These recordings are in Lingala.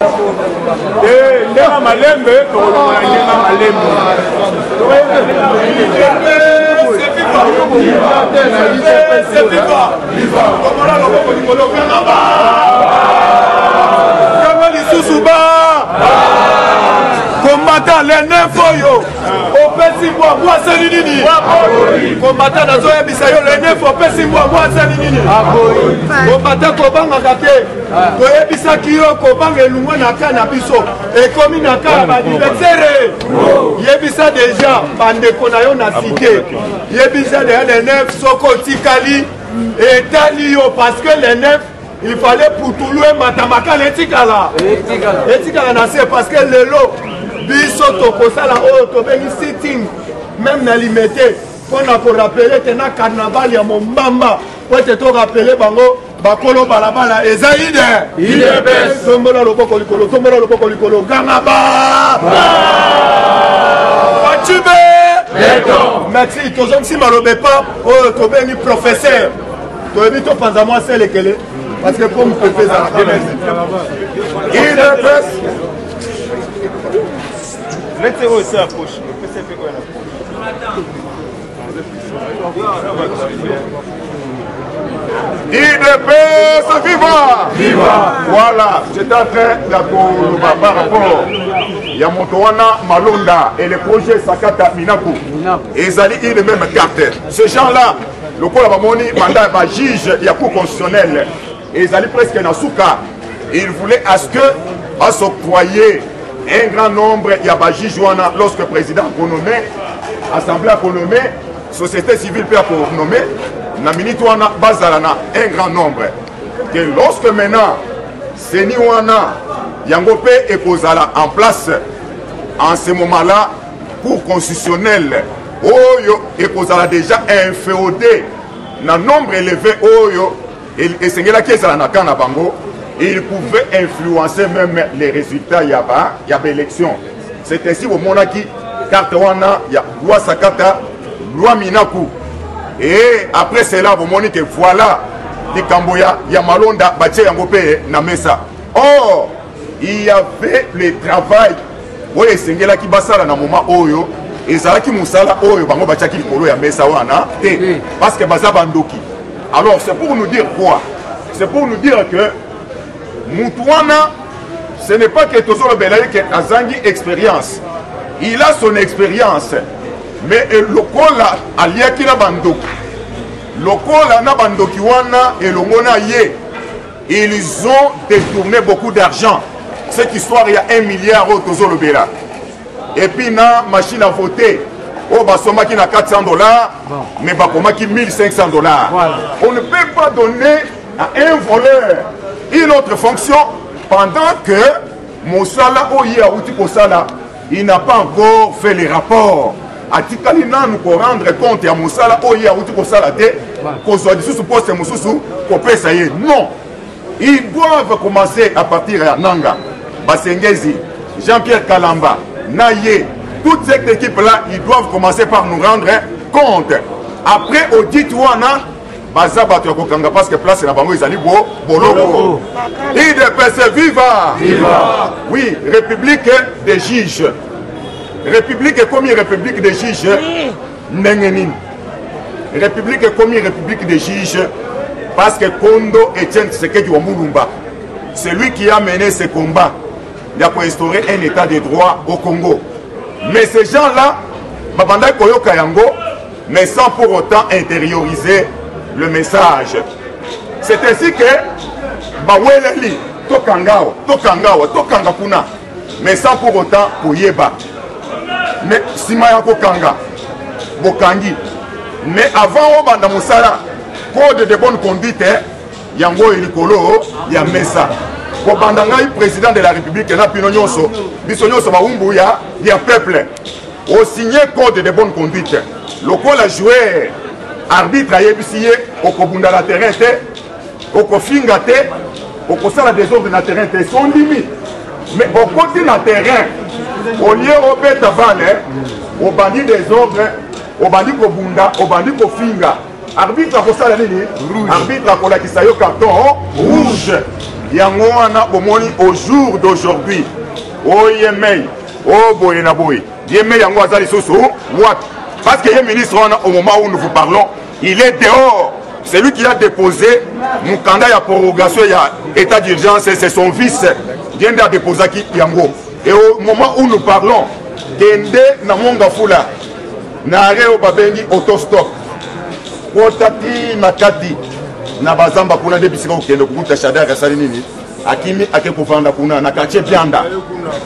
Ndenga malembe, ndenga malembe. Combattant les nefoyo, au petit bois, moi c'est l'inini. Combattant dans un bisayo, les nefo, au petit bois, moi c'est l'inini. Combattant Kobanga Kate, Koyebisa Kyo, Kobanga Lunga Naka Nabiso, et comme Naka, Badivetere. Yebisa déjà, Bandeko Nayo na cité. Yebisa déjà les nefs, Soko Tikali, et Talio, parce que les nefs, il fallait pour Toulouse, Matamaka, l'Etikala. L'Etikala, c'est parce que le lot. Biso tokosala oyo tobengi sitting même na limité pona ko rappeler que na carnaval ya Mombamba pote to rappeler bango bakolo balabala ezaide idepes tombola loboko likolo ganga ba Bachibe merci tozong si malobe pas oyo tobengi professeur toyebi to panza moi c'est lekele parce que pour me faire ça idepes mettez aussi à poche. IDPS viva! Viva! Voilà, j'étais en train de par rapport. Il y a Montoana Malonda et le projet Sakata Minaku. Et ils allaient ils les mêmes cartes. Ces gens-là, le coup de mandat va juge, il y a cours constitutionnel. Et ils allaient presque dans Souka. Ils voulaient à ce que, à s'octroyer un grand nombre, il y a Baji Jouana lorsque le président a nommé, assemblée a nommé, société civile peut nommer, Naminitouana Bazalana, un grand nombre. Que lorsque maintenant, Seniwana, Yangope et Kozala en place, en ce moment-là, cour constitutionnel, Oyo et Kozala déjà inféodé, dans nombre élevé, Oyo, et Sengela qui est à la Nakana Bango, il pouvait influencer même les résultats il y a élection. C'est ainsi au Monaki, carte wana, il y a loi Sakata, loi Minaku. Et après cela, vous montrez que voilà, les Camboya, il y a Malonda, Baché Yangope, Namesa. Or, il y avait le travail, oui, c'est là qui basala dans le moment Oyo, et ça qui moussala Oyo, Bango Bachaki Kolo, ya Mesa wana, parce que Baza Bandoki. Alors, c'est pour nous dire quoi? C'est pour nous dire que Moutouana, ce n'est pas que Tozoro Belaye qui a zangi expérience. Il a son expérience. Mais le Kola, Aliaki na Bandoki. Le Kola na Bandoki wana et le Mona Ye. Ils ont détourné beaucoup d'argent. Cette histoire, il y a 1 milliard au Tozoro Belaye. Et puis, na machine à voter. Oh, Basoma qui n'a 400 $, mais Bakoma qui 1500 $. Voilà. On ne peut pas donner à un voleur une autre fonction pendant que Moussala Oya Outi Kosala, il n'a pas encore fait les rapports. A Tikalina nous pour rendre compte à Moussala Oya Outi Kosala de Kozo de sous poste Moussou Kopé ça y est. Non. Ils doivent commencer à partir à Nanga, Basengezi, Jean-Pierre Kalamba, Naye, toute cette équipe-là, ils doivent commencer par nous rendre compte. Après audit Wana, Bazaba Tokanga parce que place na bango izali bo boloko. IDPS viva! Viva! Oui, République des juges. République comme République des juges. Nengenin. République comme République des juges parce que Kondo Etienne Tshisekedi Wamulumba, c'est lui qui a mené ce combat. Il a instauré un état de droit au Congo. Mais ces gens-là, Babanda Koyoka Yango, mais sans pour autant intérioriser le message. C'est ainsi que Baweleli, Tokangao, Tokangapuna, mais sans pour autant Koyeba. Mais Simaya Kokanga, Bokangi. Mais avant Obanda Moussala, code de bonne conduite, Yango Elikolo, Yamesa. Kobandangai, président de la République, na Pinonyoso, Bisonyoso Baumbu, ya peuple. Au signé code de bonne conduite. Le col a joué. Arbitre a yébissé au Kobunda la terrain, au Kofingate, au Kosala des ordres na terrain, son limite. Mais au côté na terrain, au lieu au Bétaval, au bandit des ordres, au bandit Kobunda, au bandit Kofinga. Arbitre a Kosala nini, arbitre a Kolakisayo carton rouge. yango wana bomoni au jour d'aujourd'hui oyemei oboye na boye yemei yango azali soso wapi parce que le ministre au moment où nous vous parlons il est dehors. C'est lui qui a déposé mon candidat à prorogation et état d'urgence, c'est son fils qui vient de déposer qui yango. Et au moment où nous parlons Kende na monga fula na reo babengi autostop potati makati na bazamba kuna de bisika okende kukuta shada ya sali nini akimi akekuvanda kuna na quartier Pianda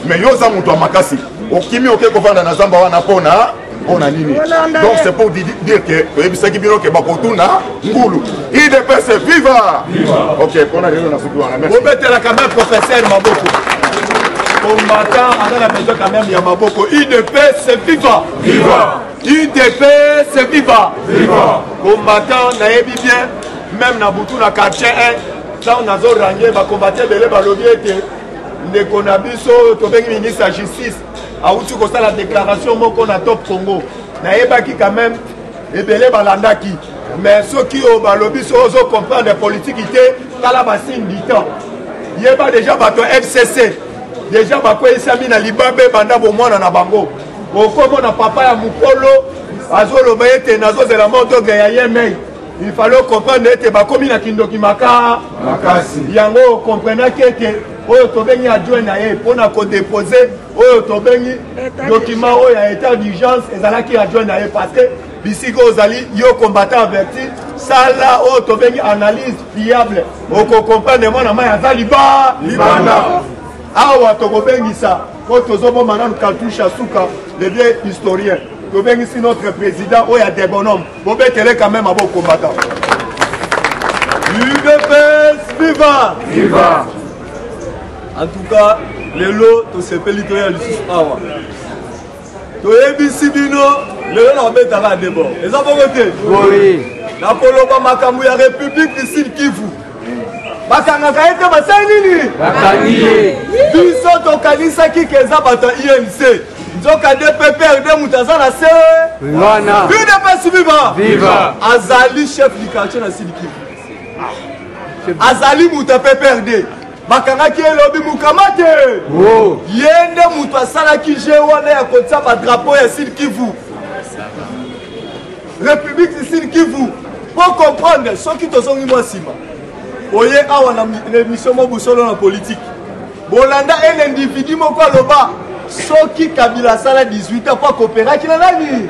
mais yoza mutu wa makasi okimi okekuvanda na zamba wana pona ona nini donc c'est pour dire que ebisaki bino ke bakotuna ngulu IDPS viva OK pona lelo na suki wana merci obetela quand même professeur Maboko combattant avec la maison quand même Yamaboko IDPS viva viva IDPS viva viva combattant nayebi bien même na butu na quartier 1 ça on a zo rangé ba combattre belé ba lobby était ndeko na biso to bengi ministre de la justice a outu ko la déclaration moko na Top Congo nayebaki quand même ebelé balandaki mais ceux qui au ba lobby so zo comprendre politique ité kala ba signe du temps yeba déjà bato FCC déjà bakoyesami na libabe banda bomwana na bango okomo na papa ya mukolo azoloba ete nazozela moto ya yemei il fallait comprendre ete bakomi na kindoki makasi yango comprenaki ete oyo tobengi adjoint na ye mpona kodepose oyo tobengi document oyo ya état d'urgence ezalaki adjoint na ye parce que bisika ozali yo combattant averti sala oyo tobengi analyse fiable okocomprendre mwana mai aza libanda awa tokobengisa po tozoboma nanu cartouche ya suka le vieux historien tobengisi notre président oyo ya des bonhommes bobetele quand même abo combattant UDPS viva viva. En tout cas lelo tosepeli toya lisusu awa toyebisi bino lelo na obetaka debord eza bongo te na koloba makambo ya république du Sud Kivu bakangaka ete basali nini biso tokanisaki ke eza bato ya INC nzoka DPPRD mutu aza na se UDPS viva azali chef du quartier na Sud Kivu azali mutu ya PPRD bakangaki elobi mukamate yende mutu asalaki je wana ya kotia badrapo ya Sud Kivu république du Sud Kivu pour comprendre soki tozongi mwa nsima oye awa na émission mobusolo na politique bolanda un individu moko aloba soki Kabila asala 18 ans po akopéraki na nani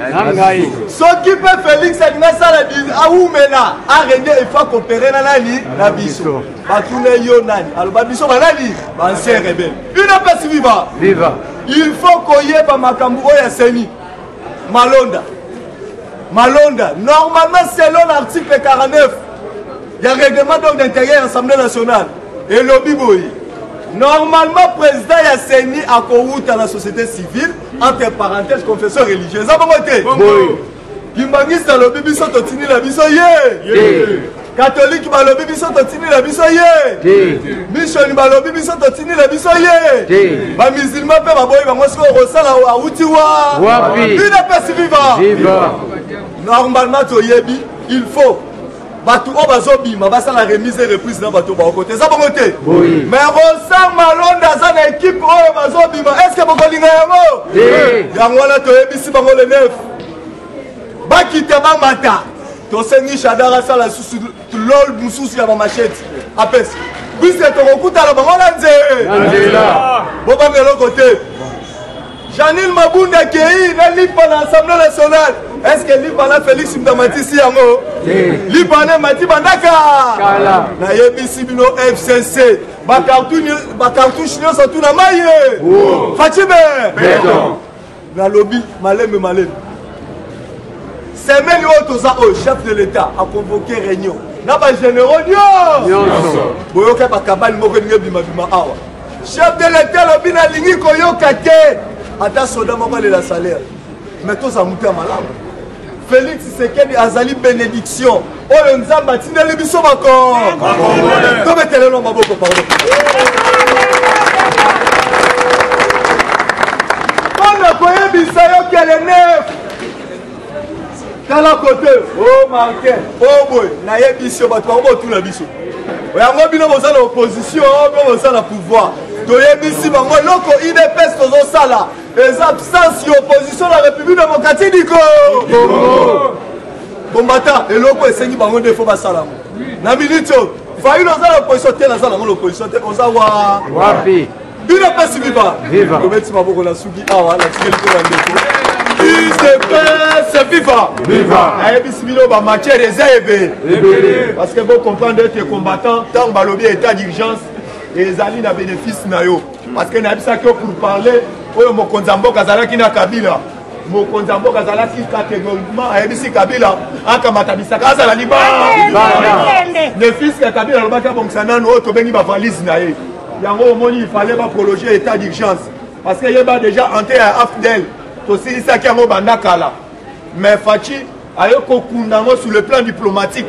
soki mpe Félix alingi asala aumela arende efo akopere na nani na biso batuna yo nani aloba biso banani bancien rebelle UDPS viva il faut koyeba makambo oyo aseni malonda normalement selon l'article 49 il y a un règlement d'intérieur de l'Assemblée nationale et lobby boy normalement président Yasseni a couru dans la société civile entre parenthèses confession religieuse Kimbangiste lobby biso totini la biso ye catholique ba lobby biso totini la biso ye mission ba lobby biso totini la biso ye ba musulman pe ba boy ba ngosko rosala a utiwa UDPS viva normalement toyebi il faut bato o bazobima basala remise et reprise na bato ba côté ça bongo te mais Rosa Malonda za na équipe o bazobima est-ce que bokolinga yango yango wana toyebisi bango le 9 bakita bamata tosengi Shadara sala susu lol mususu ya machete apes bise tokokutala bango na nzela bobangelo côté Janine Mabunda Kei na lipa na Assemblée nationale. Est-ce que lipa na Félix Mdamatisi yango? Lipa na Mati Bandaka. Na yebisi bino FCC. Ba cartouche nyonso tuna maye. Fatime. Na lobby maleme. Semaine où toza au chef de l'État a convoqué réunion. Na ba généraux nyonso. Boyoka ba kabali moko bima awa. Chef de l'État lobby na lingi koyoka te. Ata soda moko le la salaire mais tous amuta malamu Félix Sekedi azali bénédiction oyo nzamba tineli biso bako to betelelo maboko pardon on koyebisa yo kele neuf kala côté oh marqué oh boy na yebisi bato ba tula biso yango bino boza na opposition bino boza na pouvoir toyebisi bango eloko idps tozosala eza absence ya opposition na république démocratique du Congo combattant eloko esengi bango nde fo basala yango na minute oyo faili oza na opposition te naza nango na opposition te oza wapi idps viva obeti maboko na suki awa natikeli mpe bandeko IDPS viva ayebisi bino bamatière eza ebele parce que vous comprendre ete combattant ntango balobi état d'urgence ezali na bénéfice na yo parce que nayebisaki yo pour parler oyo mokonzi ya mboka azalaki na kabila mokonzi ya mboka azalaki catégoriquement ayebisi kabila akamata bisaka azala libala ne fiske kabila alobaki abongisa nano oyo tobengi bavalise na ye yango omoni ifale baprologer état d'urgence parce que yeba déjà ante ya afdel tosilisaki yango banda kala mais faci aye kokunda yango sur le plan diplomatique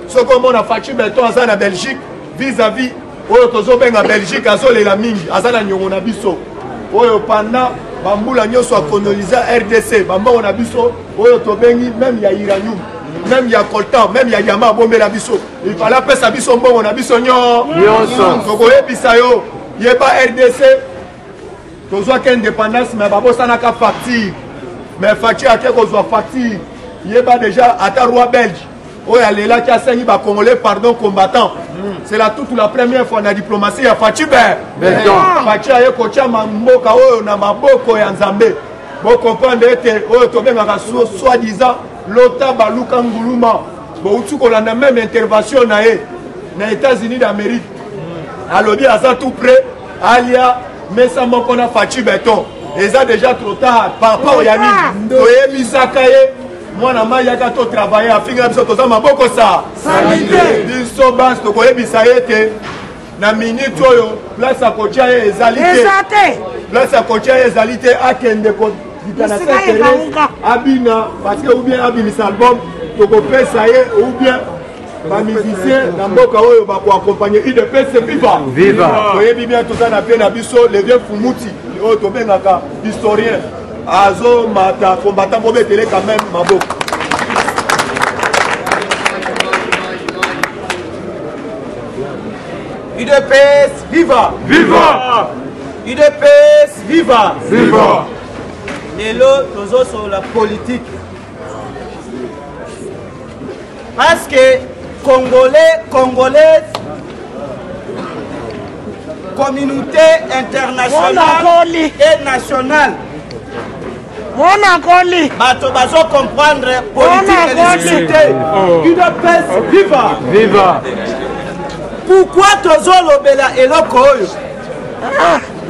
soki omona faci beton aza na belgique vis-à-vis oyo tozobenga belgique azolela mingi aza na niongo na biso oyo pendant bambula nyonso akoloniza RDC bambongo na biso oyo tobengi même ya uranium même ya coltan même ya yama abombela biso ifala apesa biso mbongo na biso nyonso tokoyebisa yo yeba RDC tozwaki indépendance mais babosanaka facture mais facture ake kozwa facture yeba déjà ata roi belge oyo alelaki asengi bacongolais pardon combattant c'est la toute la première fois na diplomatie ya faci faci aye kotia mboka oyo na maboko ya nzambe bocomprendre ete oyo tobengaka soi-disant lota baluka nguluma bouti kolanda même intervention na ye na États-Unis d'Amérique alobi aza tout près alia mesa moko na faci beton eza déjà trop tard par rapport ya nini toyebisaka ye mwana mai yaka to travailler afinga biso toza maboko sa biso basi tokoyebisa ye te na minute oyo place akotia ye ezali te place akotia ye ezali te akende kodikana sekere abina parce que ou bien abimisa album tokopesa ye ou bien bamusicien na mboka oyo bakoaccompagne IDPS viva toyebi bien toza na pe na biso le vieux fumuti oyo tobengaka historien azo mata combattant bobetele quand même maboko IDPS viva IDPS viva lelo tozo sur la politique parce que congolais communauté internationale et nationale bato bazo comprendre politique et discuter UDPS viva pourquoi tozolobela eloko oyo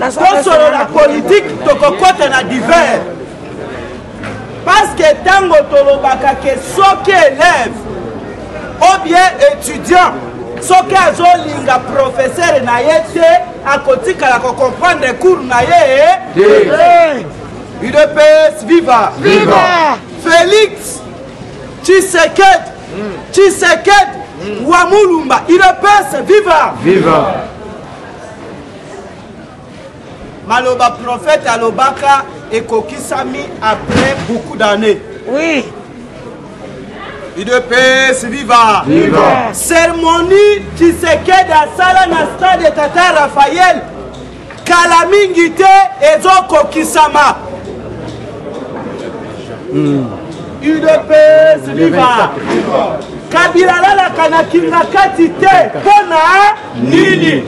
tosolo la politique tokokota na divers parce que tango tolobaka ke soki élève ou bien étudiant soki azolinga professeur na ye te akotikala comprendre cours na ye UDPS viva Félix Tshisekedi Wamulumba UDPS viva maloba prophète alobaka ekokisami après beaucoup d'années UDPS viva cérémonie Tshisekedi asala na stade Tata Raphaël kala mingi te ezokokisama UDPS viva Kabila lalaka na kinga kati te mpona nini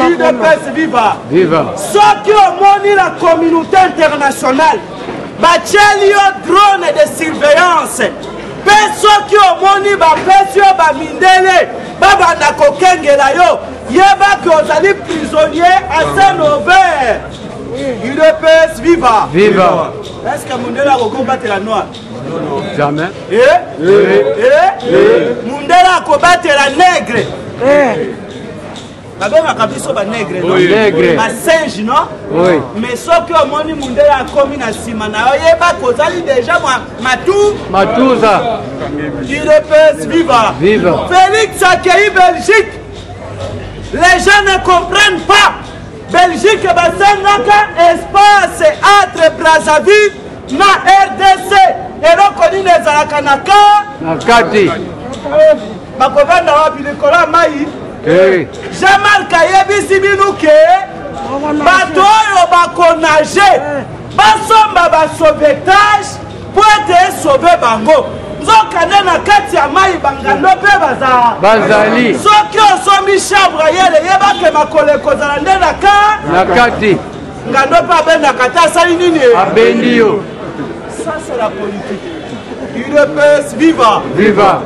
UDPS viva soki omoni la communauté internationale batieli yo drone de surveillance mpe soki omoni bapesi yo bamindele babanda kokengela yo yebaki ozali prisonnier à sein ouvert UDPS viva est-ce que mundele akokombatela noir jamais mundele akobatela nègre babengaka biso banègre basinge non mais soki omoni mundele akomi na nsima na yo yebaki ozali déjà matuza UDPS viva Félix akei Belgique les gens ne comprennent pas Belgique basengaka espace entre Brazzaville na RDC eloko nini ezalaka na kati bakovanda wapi likolo ya mai Jean-Marc ayebisi bino ke bato oyo bakonage basomba basauvetage po ete esauve bango nzoka nde na kati ya mai bangando mpe bazali soki osombi chambre yele yebakema koleko kozala nde na kati ngando mpe abendaka te asali nini abendi yo. Ça c'est la politique. UDPS viva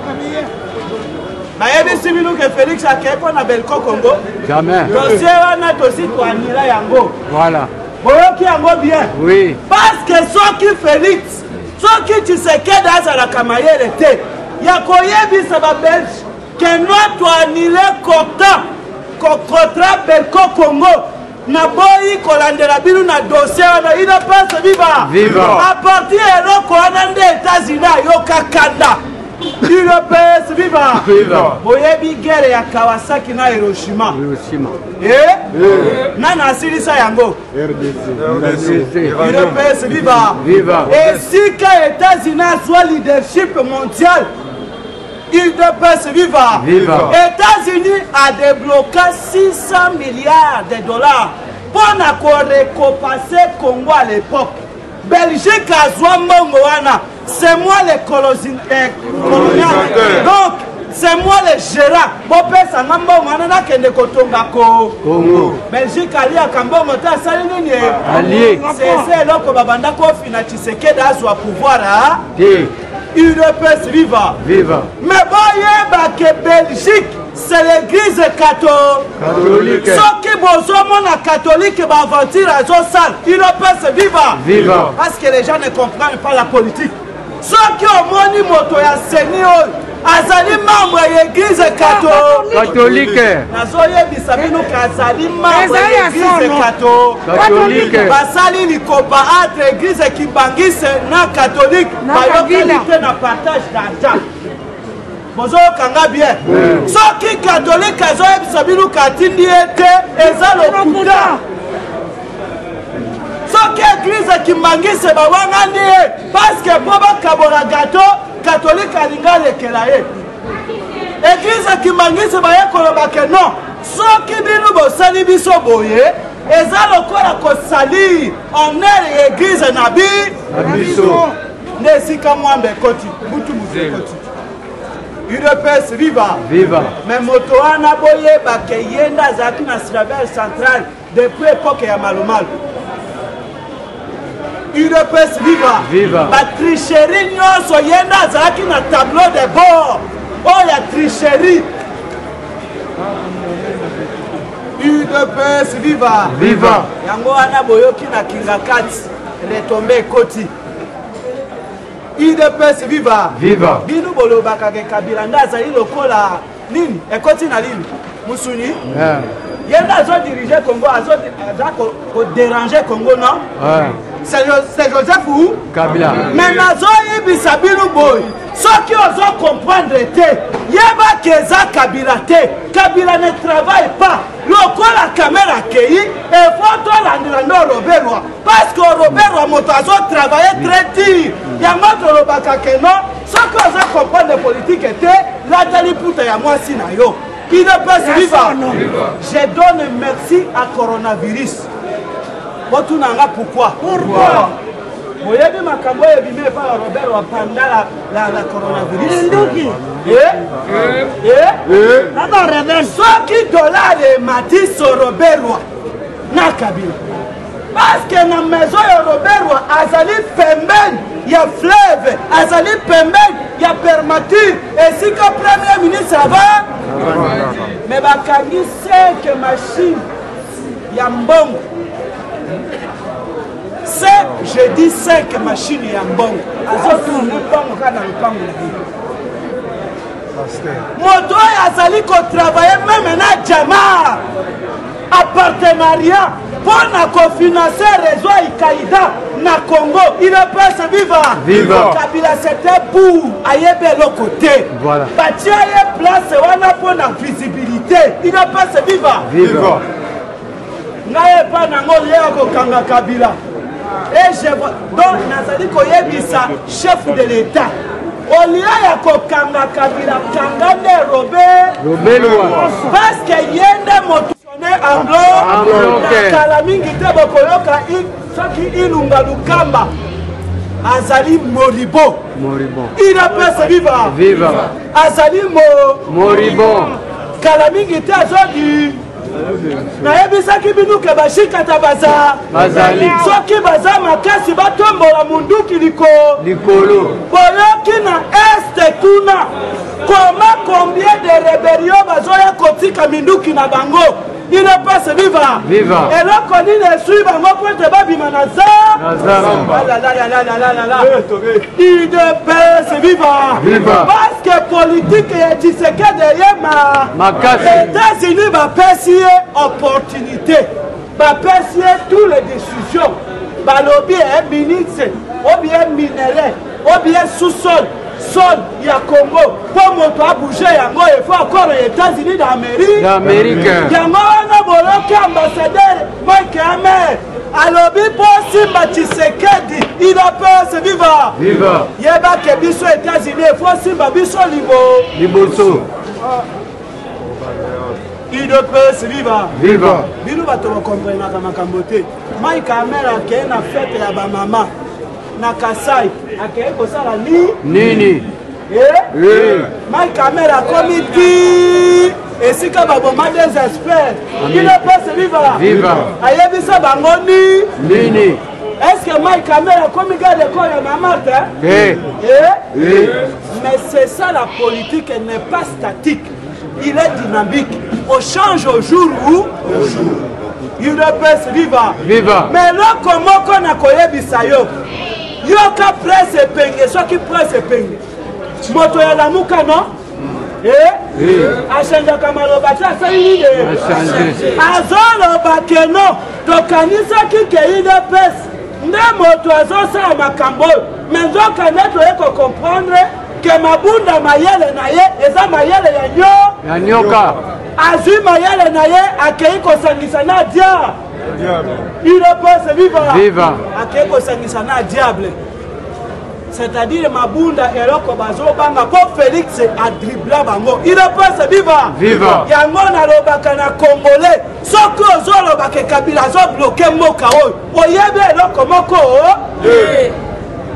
nayebisi bino ke Félix akei mpo na Belco Congo jamais dossier wana tosi toanila yango voilà boyoki yango bien oui parce que soki Félix soki Tshisekedi azalaka mayele te ya koyebisa babelge ke noi toanile contrat Belco Congo na boyi kolandela bino na dossier wana UDPS viva a partir eloko wana nde États-Unis ayoka kanda UDPS viva boyebi guerre ya Kawasaki na Hiroshima nana asilisa yango UDPS viva esika États-Unis azwa leadership mondial UDPS viva États-Unis a débloqué 600 milliards de dollars pour récompenser Congo à l'époque. Belgique a joué mbongo wana, c'est moi le colonial. Donc c'est moi le gérant. Bopé sanga mbongo wana na kende kotonga Congo. Belgique ali akambongo ta sali nini? Allié. C'est loko babanda ko fina Tshisekedi azwa pouvoir a. UDPS viva mais boyeba ke Belgique c'est l'église catholique soki bozomona catholique baaventure azosala UDPS viva parce que les gens ne comprennent pas la politique soki omoni moto ya seni oyo azali membre ya église catholique nazoyebisa bino ke azali membre ya église catholique basali likoba entre église kibangise na catholique bayokali te na partage d'argent bozokanga bien soki catholique azoyebisa bino katindi ete eza lokuta soki église kibangise bawangandi ye parce que po bakabola gato catholique alinga lekela ye église kimangisi baye koloba ke non soki bino bosali biso boye eza lokola kosali honneur ya église na biso nde esika mwambe ekoti butu ekoti UDPS viva mais moto wana boyeba ke ye nde azalaki na Sylvain central depuis époque ya malumalu UDPS viva batricherie nyonso ye nde azalaki na tableau de bord oyo ya tricherie UDPS viva yango wana boyoki na kinga kati retombe ekoti UDPS viva bino bolobaka ke Kabila nde azali lokola nini ekoti na lini musuni ye nde azodirige Congo aza kodéranger Congo non c'est Joseph ou Kabila mais nazoyebisa bino boy soki ozo comprendre te yeba keza Kabila te Kabila ne travaille pas lokola caméra kei et faut tolandela ndo Robert parce que Robert moto azo travailler très dur yango tolobaka ke non soki ozo comprendre politique te latali puta ya mwasi na yo il ne peut vivre je donne merci à coronavirus botunanga pourquoi boyebi makambo ebime pa Robert wa pendant la coronavirus soki dollar emati so Robert wa na Kabila parce que na maison ya Robert wa azali pembeni ya fleuve azali pembeni ya permature esika premier ministre ava mais bakangi 5 machines ya mbongo je dis 5 machines ya mbongo azotuna mbongo kana lupango na biso moto oyo azali kotravaille meme na jamaa a partenariat mpona kofinanse réseau ya Ikaïda na Congo UDPS viva Kabila c'était pour ayebe eloko te batia ye place wana mpona visibilité UDPS viva ngai epa nango leo kokanga Kabila et je vois donc nazali koyebisa chef de l'État olia ya kokanga Kabila kanga nde Robert parce que yende motusone anglo kala mingi te bokoyoka soki ilunga lukamba azali moribo il appelle se viva azali moribo kala mingi te azodi nayebisaki bino ke bashikata bazali soki baza makasi batombola munduki likolo boyoki na este kuna combien de rébellion bazoya kotika minduki na bango il ne peut se vivre eloko nini esui bango po ete babima na il ne peut se vivre parce que politique ya Tshisekedi ye États-Unis bapesi ye opportunité bapesi ye toutes les décisions balobi ye ministre ou bien minerai ou bien sous-sol sol ya Congo pour moto a bouger yango il faut encore les États-Unis d'Amérique yango wana boloki ambassadeur Mike Hammer alobi po simba Tshisekedi il peut se vivre yeba ke biso États-Unis il faut simba biso liboso il peut se vivre bino bato bakomprenaka makambo te Mike Hammer akeye na fete ya bamama na Kasai akeye kosala nini Mike Hammer akomi ti esika baboma des experts il peut se vivre ayebisa bango nini est-ce que Mike Hammer akomi garde corps ya mama te mais c'est ça la politique, elle n'est pas statique, il est dynamique, on change au jour où il peut se vivre mais là comment qu'on a koyebisa yo yoka presse epenge soki presse epenge moto ya lamuka no achangeaka maloba te asali nini azoloba keno tokanisaki ke UDPS nde moto azosala makambo oyo me nzoka nde toye kokomprendre ke mabunda mayele na ye eza mayele ya nyoka azwi mayele na ye akei kosangisa na dia il peut se vivre akei kosangisa na diable c'est-à-dire mabunda eloko bazobanga po Félix adribla bango il peut se vivre yango nalobaka na congolais soki ozoloba ke Kabila azobloke mboka oyo oyebi eloko moko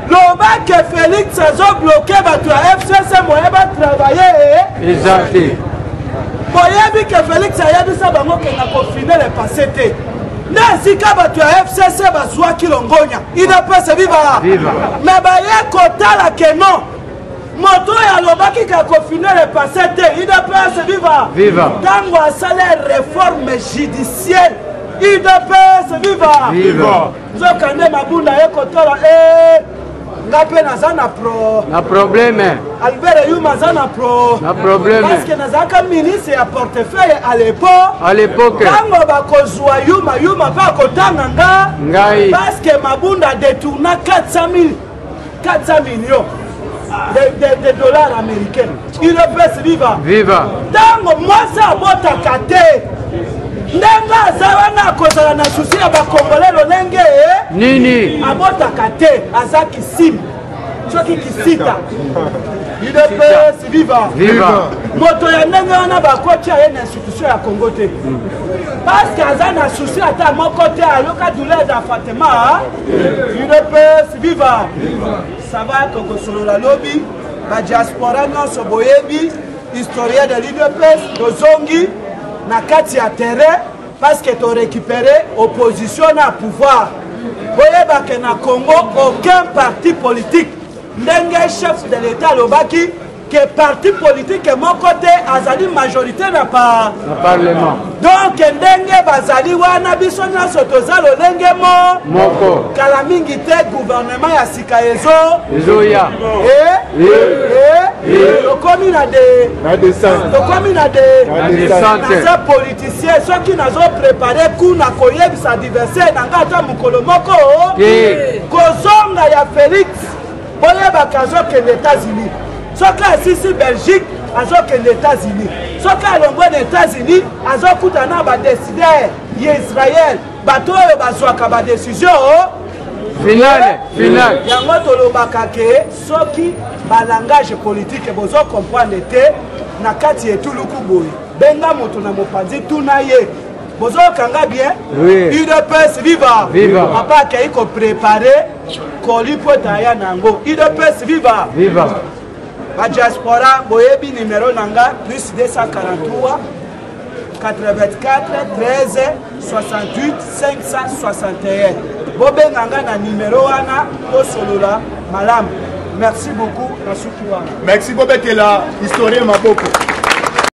loba ke Félix azobloke bato ya FCC moyeba travailler boyebi ke Félix ayebisa bango ke na confine le passé te nde esika bato ya FCC bazwaki longonya il peut se vivre mais baye kotala ke non moto oyo alobaki ka confine le passé te il peut se vivre ntango asala réforme judiciaire il peut se vivre nzoka nde mabunda ye kotola nga mpe naza na problème Albert Yuma aza na problème parce que nazalaka ministre ya portefeuille à l'époque ntango bakozwa Yuma mpe akotanga ngai parce que mabunda détourna 400 millions de dollars américains il peut se vivre ntango mwasi abotaka te ndenge aza wana akozala na susi ya bakongole lolenge nini abotaka te aza kisimi soki kisita il peut se vivre moto ya ndenge wana bakoti aye na institution ya Congo te parce que aza na susi ata moko te ayoka douleur ya Fatima il peut se vivre ça va tokosolola lobi badiaspora nyonso boyebi historien de l'UDPS tozongi na kati ya terrain parce que tu récupéré opposition à pouvoir boyeba ke na Congo aucun parti politique ndenge chef de l'état lobaki que parti politique mon côté azali majorité na parlement donc ndenge bazali wana biso nyonso toza lolenge moko kala mingi te gouvernement ya sika ezoya tokomi na naza politicien soki nazo prépare kuna koyebisa adversaire na nga ata mokolo moko kozonga ya Félix boyebaka azokende États-Unis soki asisi Belgique azokende États-Unis soki alongwe na États-Unis azokutana badécideur ya Israël bato oyo bazwaka badécision Finale. Yango tolobaka ke soki balangage politique bozo comprendre te na kati etuluku boye. Benga moto na mopanzi tuna ye. Bozo kanga bien? Oui. UDPS viva. Papa kei ko préparer kolipo taya nango. UDPS viva. La diaspora boyebi numéro nanga plus 243 84 13 68 561. Bobenganga na numéro wana to solola malam. Merci beaucoup. Merci beaucoup la historien Maboko.